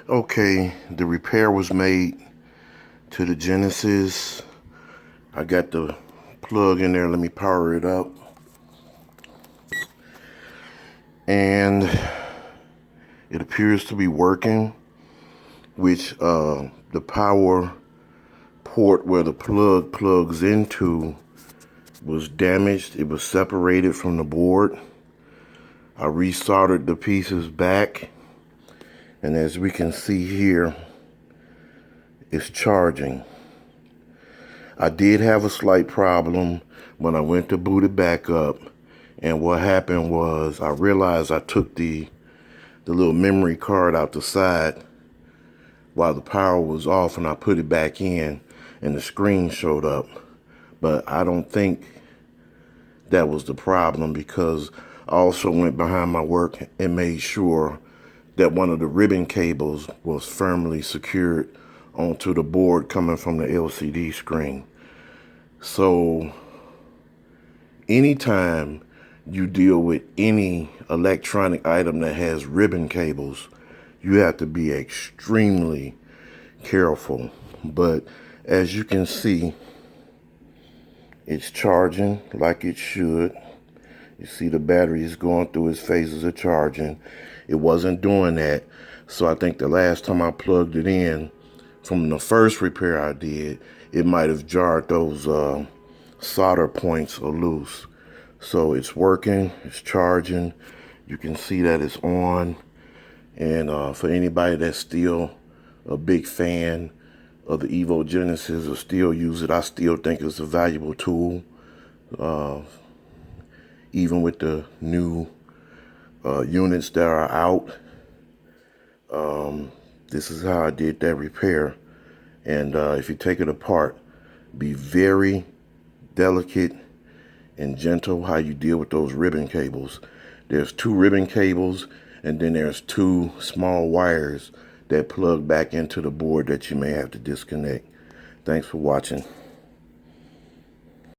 Okay, the repair was made to the Genisys. I got the plug in there. Let me power it up. And it appears to be working, which the power port where the plug plugs into was damaged. It was separated from the board. I resoldered the pieces back, and as we can see here, it's charging. I did have a slight problem when I went to boot it back up, and what happened was I realized I took the little memory card out the side while the power was off, and I put it back in and the screen showed up. But I don't think that was the problem, because I also went behind my work and made sure that one of the ribbon cables was firmly secured onto the board coming from the LCD screen. So anytime you deal with any electronic item that has ribbon cables, you have to be extremely careful. But as you can see, it's charging like it should. You see the battery is going through its phases of charging. It wasn't doing that. So I think the last time I plugged it in from the first repair I did, it might have jarred those solder points loose. So it's working, it's charging. You can see that it's on. And for anybody that's still a big fan of the Evo Genisys or still use it, I still think it's a valuable tool. Even with the new units that are out, this is how I did that repair. And if you take it apart, be very delicate and gentle how you deal with those ribbon cables. There's 2 ribbon cables, and then there's 2 small wires that plug back into the board that you may have to disconnect. Thanks for watching.